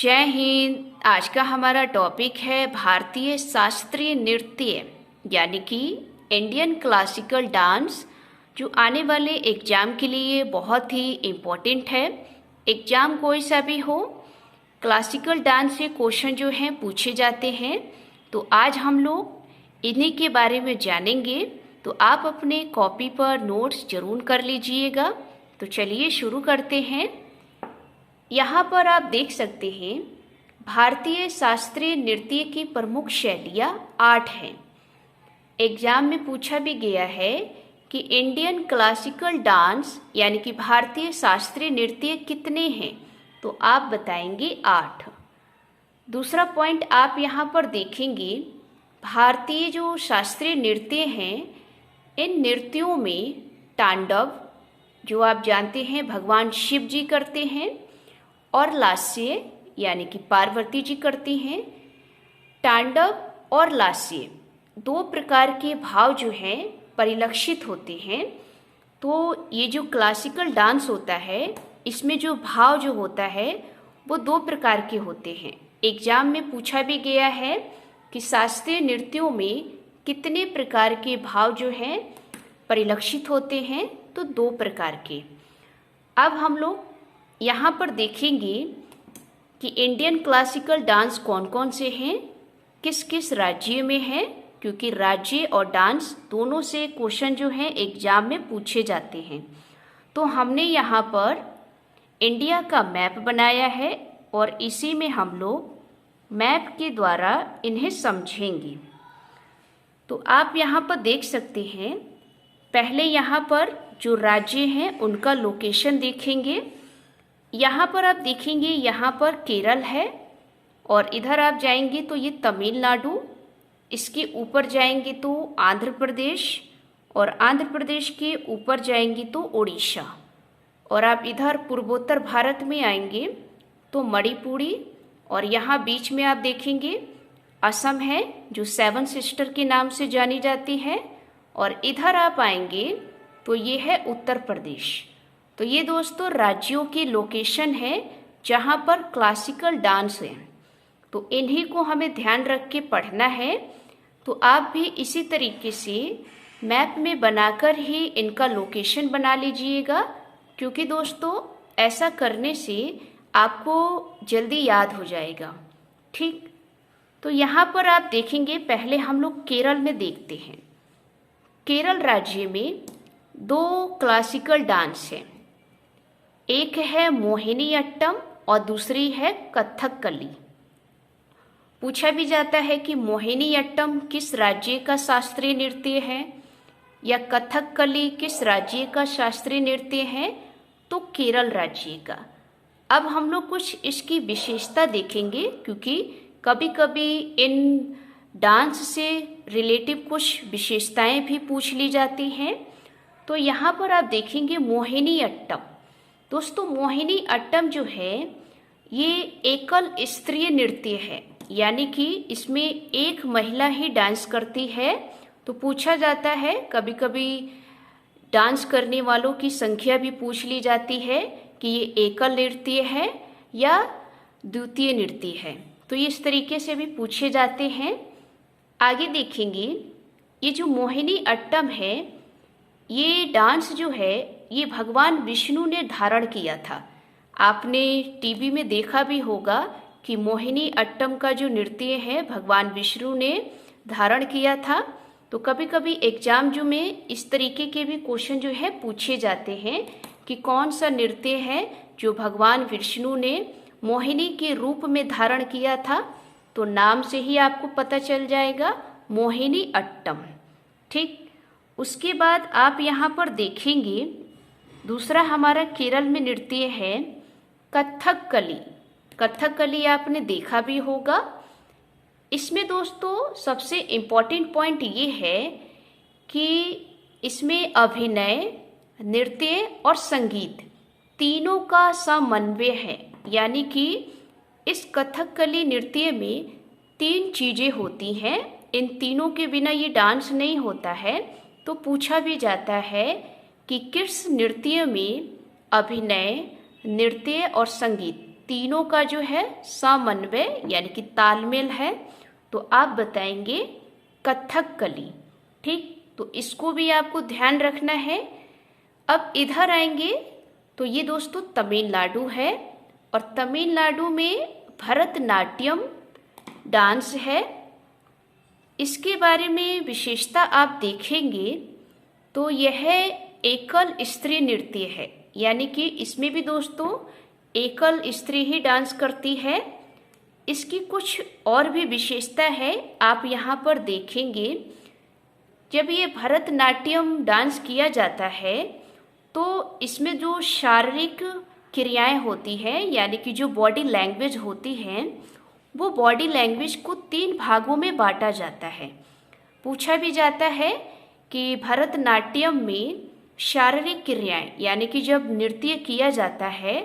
जय हिंद। आज का हमारा टॉपिक है भारतीय शास्त्रीय नृत्य यानी कि इंडियन क्लासिकल डांस, जो आने वाले एग्ज़ाम के लिए बहुत ही इम्पोर्टेंट है। एग्ज़ाम कोई सा भी हो, क्लासिकल डांस से क्वेश्चन जो हैं पूछे जाते हैं। तो आज हम लोग इन्हीं के बारे में जानेंगे। तो आप अपने कॉपी पर नोट्स ज़रूर कर लीजिएगा। तो चलिए शुरू करते हैं। यहाँ पर आप देख सकते हैं भारतीय शास्त्रीय नृत्य की प्रमुख शैलियाँ 8 हैं। एग्जाम में पूछा भी गया है कि इंडियन क्लासिकल डांस यानी कि भारतीय शास्त्रीय नृत्य कितने हैं, तो आप बताएंगे 8। दूसरा पॉइंट आप यहाँ पर देखेंगे, भारतीय जो शास्त्रीय नृत्य हैं, इन नृत्यों में तांडव, जो आप जानते हैं भगवान शिव जी करते हैं, और लास्य यानी कि पार्वती जी करती हैं। तांडव और लास्य 2 प्रकार के भाव जो हैं परिलक्षित होते हैं। तो ये जो क्लासिकल डांस होता है, इसमें जो भाव जो होता है वो 2 प्रकार के होते हैं। एग्जाम में पूछा भी गया है कि शास्त्रीय नृत्यों में कितने प्रकार के भाव जो हैं परिलक्षित होते हैं, तो 2 प्रकार के। अब हम लोग यहाँ पर देखेंगे कि इंडियन क्लासिकल डांस कौन कौन से हैं, किस किस राज्य में हैं, क्योंकि राज्य और डांस दोनों से क्वेश्चन जो हैं एग्जाम में पूछे जाते हैं। तो हमने यहाँ पर इंडिया का मैप बनाया है और इसी में हम लोग मैप के द्वारा इन्हें समझेंगे। तो आप यहाँ पर देख सकते हैं, पहले यहाँ पर जो राज्य हैं उनका लोकेशन देखेंगे। यहाँ पर आप देखेंगे, यहाँ पर केरल है, और इधर आप जाएंगे तो ये तमिलनाडु, इसके ऊपर जाएंगे तो आंध्र प्रदेश, और आंध्र प्रदेश के ऊपर जाएंगे तो उड़ीसा, और आप इधर पूर्वोत्तर भारत में आएंगे तो मणिपुरी, और यहाँ बीच में आप देखेंगे असम है, जो 7 सिस्टर के नाम से जानी जाती है, और इधर आप आएंगे तो ये है उत्तर प्रदेश। तो ये दोस्तों राज्यों की लोकेशन है जहाँ पर क्लासिकल डांस है। तो इन्हीं को हमें ध्यान रख के पढ़ना है। तो आप भी इसी तरीके से मैप में बनाकर ही इनका लोकेशन बना लीजिएगा, क्योंकि दोस्तों ऐसा करने से आपको जल्दी याद हो जाएगा। ठीक, तो यहाँ पर आप देखेंगे, पहले हम लोग केरल में देखते हैं। केरल राज्य में 2 क्लासिकल डांस हैं, एक है मोहिनीअट्टम और दूसरी है कथकली। पूछा भी जाता है कि मोहिनीअट्टम किस राज्य का शास्त्रीय नृत्य है या कथकली किस राज्य का शास्त्रीय नृत्य है, तो केरल राज्य का। अब हम लोग कुछ इसकी विशेषता देखेंगे, क्योंकि कभी कभी इन डांस से रिलेटिव कुछ विशेषताएं भी पूछ ली जाती हैं। तो यहाँ पर आप देखेंगे मोहिनीअट्टम। दोस्तों मोहिनीअट्टम जो है ये एकल स्त्रीय नृत्य है, यानी कि इसमें एक महिला ही डांस करती है। तो पूछा जाता है, कभी कभी डांस करने वालों की संख्या भी पूछ ली जाती है कि ये एकल नृत्य है या द्वितीय नृत्य है। तो इस तरीके से भी पूछे जाते हैं। आगे देखेंगे, ये जो मोहिनीअट्टम है, ये डांस जो है ये भगवान विष्णु ने धारण किया था। आपने टीवी में देखा भी होगा कि मोहिनीअट्टम का जो नृत्य है भगवान विष्णु ने धारण किया था। तो कभी कभी एग्जाम जो में इस तरीके के भी क्वेश्चन जो है पूछे जाते हैं कि कौन सा नृत्य है जो भगवान विष्णु ने मोहिनी के रूप में धारण किया था। तो नाम से ही आपको पता चल जाएगा, मोहिनीअट्टम। ठीक, उसके बाद आप यहाँ पर देखेंगे, दूसरा हमारा केरल में नृत्य है कथकली। कथकली आपने देखा भी होगा। इसमें दोस्तों सबसे इम्पॉर्टेंट पॉइंट ये है कि इसमें अभिनय, नृत्य और संगीत तीनों का समन्वय है, यानी कि इस कथकली नृत्य में 3 चीज़ें होती हैं। इन तीनों के बिना ये डांस नहीं होता है। तो पूछा भी जाता है कि किस नृत्य में अभिनय, नृत्य और संगीत तीनों का जो है समन्वय यानी कि तालमेल है, तो आप बताएंगे कथकली। ठीक, तो इसको भी आपको ध्यान रखना है। अब इधर आएंगे तो ये दोस्तों तमिलनाडु है, और तमिलनाडु में भरतनाट्यम डांस है। इसके बारे में विशेषता आप देखेंगे तो यह एकल स्त्री नृत्य है, यानी कि इसमें भी दोस्तों एकल स्त्री ही डांस करती है। इसकी कुछ और भी विशेषता है, आप यहाँ पर देखेंगे। जब ये भरतनाट्यम डांस किया जाता है तो इसमें जो शारीरिक क्रियाएं होती हैं यानी कि जो बॉडी लैंग्वेज होती है, वो बॉडी लैंग्वेज को 3 भागों में बांटा जाता है। पूछा भी जाता है कि भरतनाट्यम में शारीरिक क्रियाएं यानी कि जब नृत्य किया जाता है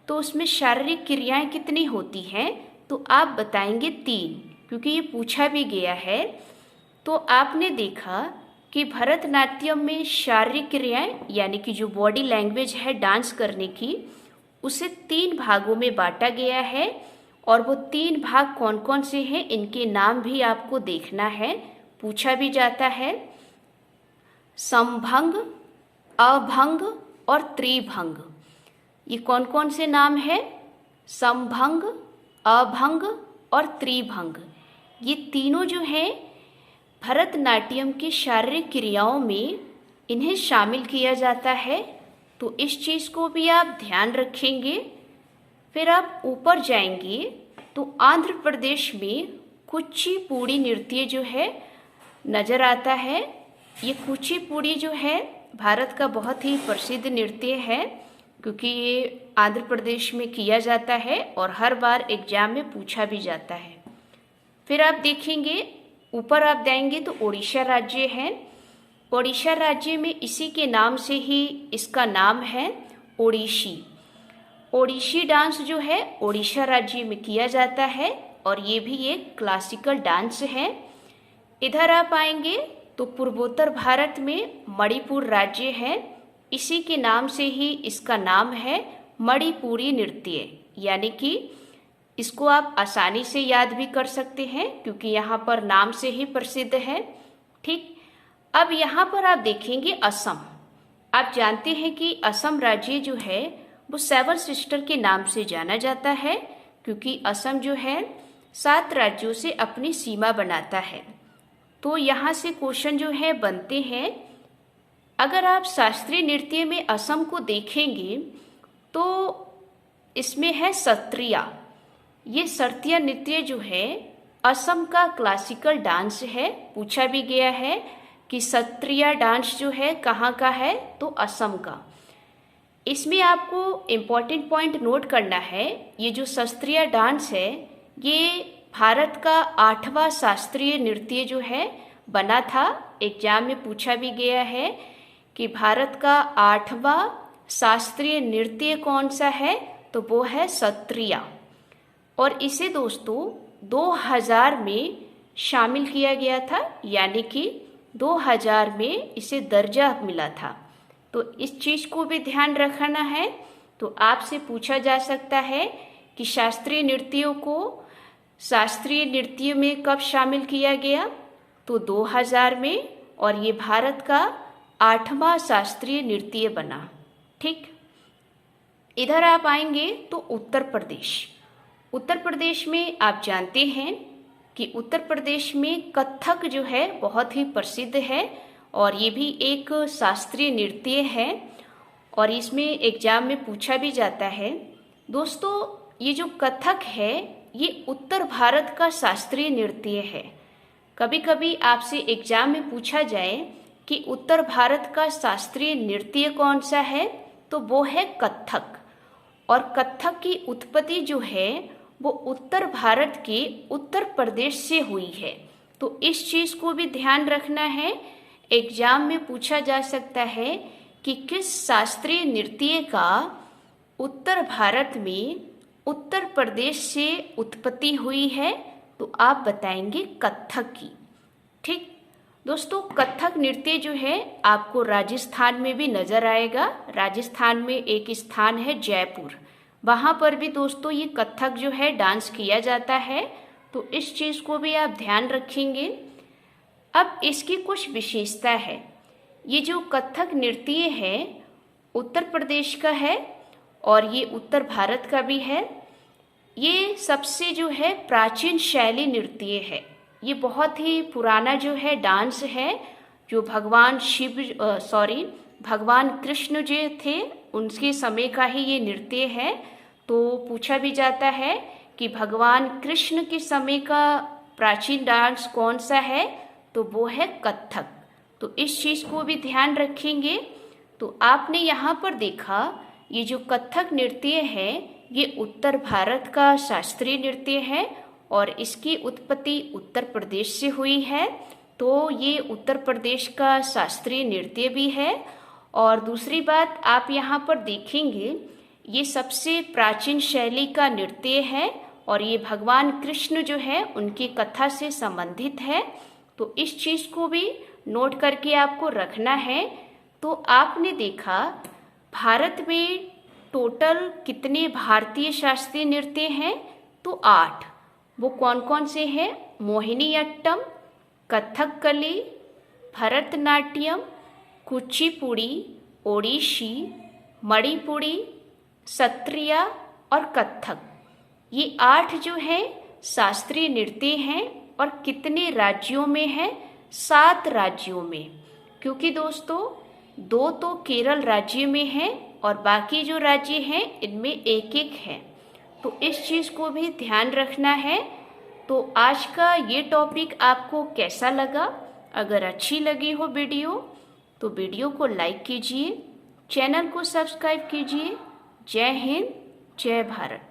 तो उसमें शारीरिक क्रियाएं कितनी होती हैं, तो आप बताएंगे 3, क्योंकि ये पूछा भी गया है। तो आपने देखा कि भरतनाट्यम में शारीरिक क्रियाएं यानी कि जो बॉडी लैंग्वेज है डांस करने की, उसे 3 भागों में बांटा गया है, और वो 3 भाग कौन कौन से हैं इनके नाम भी आपको देखना है। पूछा भी जाता है समभंग, अभंग और त्रिभंग। ये कौन कौन से नाम है? समभंग, अभंग और त्रिभंग। ये तीनों जो हैं भरतनाट्यम की शारीरिक क्रियाओं में इन्हें शामिल किया जाता है, तो इस चीज़ को भी आप ध्यान रखेंगे। फिर आप ऊपर जाएंगे तो आंध्र प्रदेश में कुचिपुड़ी नृत्य जो है नज़र आता है। ये कुचिपुड़ी जो है भारत का बहुत ही प्रसिद्ध नृत्य है, क्योंकि ये आंध्र प्रदेश में किया जाता है और हर बार एग्जाम में पूछा भी जाता है। फिर आप देखेंगे ऊपर आप जाएंगे तो उड़ीसा राज्य है। उड़ीसा राज्य में इसी के नाम से ही इसका नाम है ओडिसी। ओडिसी डांस जो है उड़ीसा राज्य में किया जाता है, और ये भी एक क्लासिकल डांस है। इधर आप आएंगे तो पूर्वोत्तर भारत में मणिपुर राज्य है। इसी के नाम से ही इसका नाम है मणिपुरी नृत्य, यानी कि इसको आप आसानी से याद भी कर सकते हैं क्योंकि यहाँ पर नाम से ही प्रसिद्ध है। ठीक, अब यहाँ पर आप देखेंगे असम। आप जानते हैं कि असम राज्य जो है वो 7 सिस्टर के नाम से जाना जाता है, क्योंकि असम जो है 7 राज्यों से अपनी सीमा बनाता है। तो यहाँ से क्वेश्चन जो है बनते हैं। अगर आप शास्त्रीय नृत्य में असम को देखेंगे तो इसमें है सत्रिया। ये सत्रिया नृत्य जो है असम का क्लासिकल डांस है। पूछा भी गया है कि सत्रिया डांस जो है कहाँ का है, तो असम का। इसमें आपको इम्पॉर्टेंट पॉइंट नोट करना है, ये जो शास्त्रीय डांस है ये भारत का 8वां शास्त्रीय नृत्य जो है बना था। एग्जाम में पूछा भी गया है कि भारत का 8वां शास्त्रीय नृत्य कौन सा है, तो वो है सत्रिया। और इसे दोस्तों 2000 में शामिल किया गया था, यानी कि 2000 में इसे दर्जा मिला था। तो इस चीज़ को भी ध्यान रखना है। तो आपसे पूछा जा सकता है कि शास्त्रीय नृत्यों को शास्त्रीय नृत्य में कब शामिल किया गया, तो 2000 में, और ये भारत का 8वां शास्त्रीय नृत्य बना। ठीक, इधर आप आएंगे तो उत्तर प्रदेश। उत्तर प्रदेश में आप जानते हैं कि उत्तर प्रदेश में कथक जो है बहुत ही प्रसिद्ध है, और ये भी एक शास्त्रीय नृत्य है, और इसमें एग्जाम में पूछा भी जाता है। दोस्तों ये जो कथक है ये उत्तर भारत का शास्त्रीय नृत्य है। कभी कभी आपसे एग्जाम में पूछा जाए कि उत्तर भारत का शास्त्रीय नृत्य कौन सा है, तो वो है कथक। और कथक की उत्पत्ति जो है वो उत्तर भारत के उत्तर प्रदेश से हुई है। तो इस चीज़ को भी ध्यान रखना है। एग्जाम में पूछा जा सकता है कि किस शास्त्रीय नृत्य का उत्तर भारत में उत्तर प्रदेश से उत्पत्ति हुई है, तो आप बताएंगे कथक की। ठीक दोस्तों, कथक नृत्य जो है आपको राजस्थान में भी नजर आएगा। राजस्थान में एक स्थान है जयपुर, वहाँ पर भी दोस्तों ये कथक जो है डांस किया जाता है, तो इस चीज़ को भी आप ध्यान रखेंगे। अब इसकी कुछ विशेषता है। ये जो कथक नृत्य है उत्तर प्रदेश का है और ये उत्तर भारत का भी है। ये सबसे जो है प्राचीन शैली नृत्य है। ये बहुत ही पुराना जो है डांस है, जो भगवान कृष्ण जो थे उनके समय का ही ये नृत्य है। तो पूछा भी जाता है कि भगवान कृष्ण के समय का प्राचीन डांस कौन सा है, तो वो है कथक। तो इस चीज़ को भी ध्यान रखेंगे। तो आपने यहाँ पर देखा ये जो कथक नृत्य है ये उत्तर भारत का शास्त्रीय नृत्य है और इसकी उत्पत्ति उत्तर प्रदेश से हुई है। तो ये उत्तर प्रदेश का शास्त्रीय नृत्य भी है। और दूसरी बात आप यहाँ पर देखेंगे ये सबसे प्राचीन शैली का नृत्य है और ये भगवान कृष्ण जो है उनकी कथा से संबंधित है। तो इस चीज़ को भी नोट करके आपको रखना है। तो आपने देखा भारत में टोटल कितने भारतीय शास्त्रीय नृत्य हैं, तो 8। वो कौन कौन से हैं? मोहिनीअट्टम, कथकली, भरतनाट्यम, कुचिपुड़ी, ओडिसी, मणिपुरी, सत्रिया और कथक। ये 8 जो है शास्त्रीय नृत्य हैं और कितने राज्यों में है? 7 राज्यों में। क्योंकि दोस्तों 2 तो केरल राज्य में है और बाकी जो राज्य हैं इनमें एक एक है। तो इस चीज़ को भी ध्यान रखना है। तो आज का ये टॉपिक आपको कैसा लगा? अगर अच्छी लगी हो वीडियो तो वीडियो को लाइक कीजिए, चैनल को सब्सक्राइब कीजिए। जय हिंद, जय भारत।